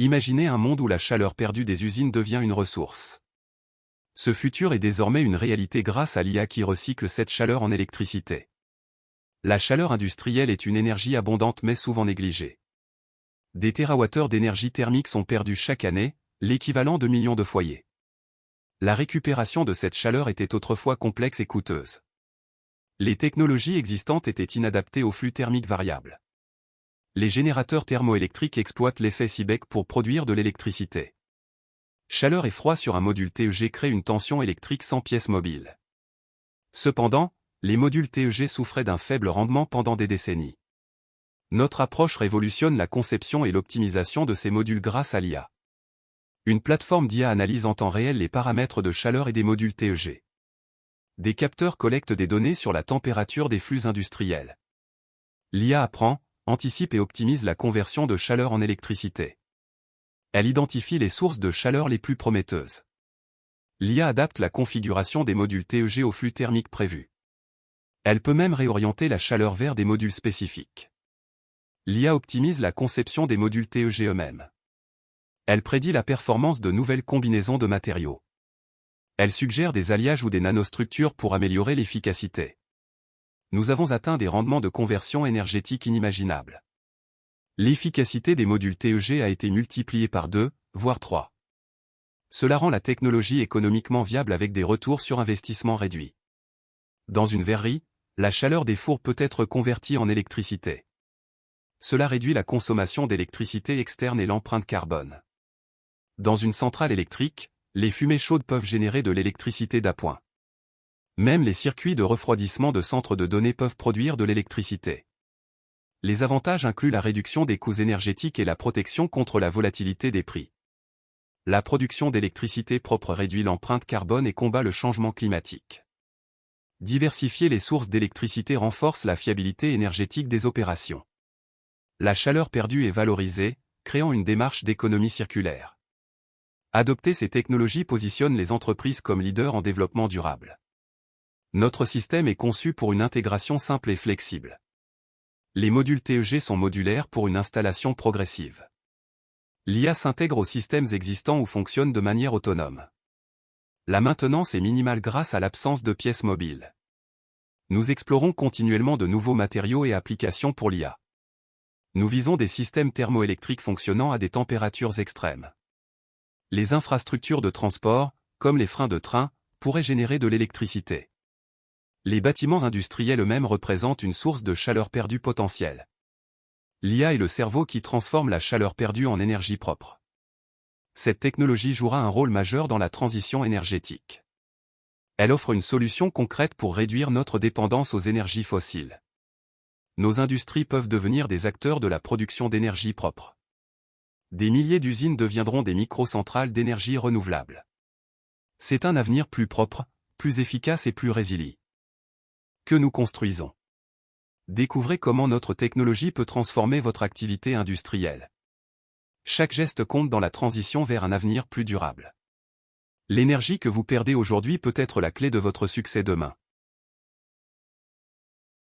Imaginez un monde où la chaleur perdue des usines devient une ressource. Ce futur est désormais une réalité grâce à l'IA qui recycle cette chaleur en électricité. La chaleur industrielle est une énergie abondante mais souvent négligée. Des térawattheures d'énergie thermique sont perdus chaque année, l'équivalent de millions de foyers. La récupération de cette chaleur était autrefois complexe et coûteuse. Les technologies existantes étaient inadaptées aux flux thermiques variables. Les générateurs thermoélectriques exploitent l'effet Seebeck pour produire de l'électricité. Chaleur et froid sur un module TEG créent une tension électrique sans pièce mobile. Cependant, les modules TEG souffraient d'un faible rendement pendant des décennies. Notre approche révolutionne la conception et l'optimisation de ces modules grâce à l'IA. Une plateforme d'IA analyse en temps réel les paramètres de chaleur et des modules TEG. Des capteurs collectent des données sur la température des flux industriels. L'IA apprend, anticipe et optimise la conversion de chaleur en électricité. Elle identifie les sources de chaleur les plus prometteuses. L'IA adapte la configuration des modules TEG au flux thermique prévu. Elle peut même réorienter la chaleur vers des modules spécifiques. L'IA optimise la conception des modules TEG eux-mêmes. Elle prédit la performance de nouvelles combinaisons de matériaux. Elle suggère des alliages ou des nanostructures pour améliorer l'efficacité. Nous avons atteint des rendements de conversion énergétique inimaginables. L'efficacité des modules TEG a été multipliée par 2, voire 3. Cela rend la technologie économiquement viable avec des retours sur investissement réduits. Dans une verrerie, la chaleur des fours peut être convertie en électricité. Cela réduit la consommation d'électricité externe et l'empreinte carbone. Dans une centrale électrique, les fumées chaudes peuvent générer de l'électricité d'appoint. Même les circuits de refroidissement de centres de données peuvent produire de l'électricité. Les avantages incluent la réduction des coûts énergétiques et la protection contre la volatilité des prix. La production d'électricité propre réduit l'empreinte carbone et combat le changement climatique. Diversifier les sources d'électricité renforce la fiabilité énergétique des opérations. La chaleur perdue est valorisée, créant une démarche d'économie circulaire. Adopter ces technologies positionne les entreprises comme leaders en développement durable. Notre système est conçu pour une intégration simple et flexible. Les modules TEG sont modulaires pour une installation progressive. L'IA s'intègre aux systèmes existants ou fonctionne de manière autonome. La maintenance est minimale grâce à l'absence de pièces mobiles. Nous explorons continuellement de nouveaux matériaux et applications pour l'IA. Nous visons des systèmes thermoélectriques fonctionnant à des températures extrêmes. Les infrastructures de transport, comme les freins de train, pourraient générer de l'électricité. Les bâtiments industriels eux-mêmes représentent une source de chaleur perdue potentielle. L'IA est le cerveau qui transforme la chaleur perdue en énergie propre. Cette technologie jouera un rôle majeur dans la transition énergétique. Elle offre une solution concrète pour réduire notre dépendance aux énergies fossiles. Nos industries peuvent devenir des acteurs de la production d'énergie propre. Des milliers d'usines deviendront des microcentrales d'énergie renouvelable. C'est un avenir plus propre, plus efficace et plus résilient. Que nous construisons. Découvrez comment notre technologie peut transformer votre activité industrielle. Chaque geste compte dans la transition vers un avenir plus durable. L'énergie que vous perdez aujourd'hui peut être la clé de votre succès demain.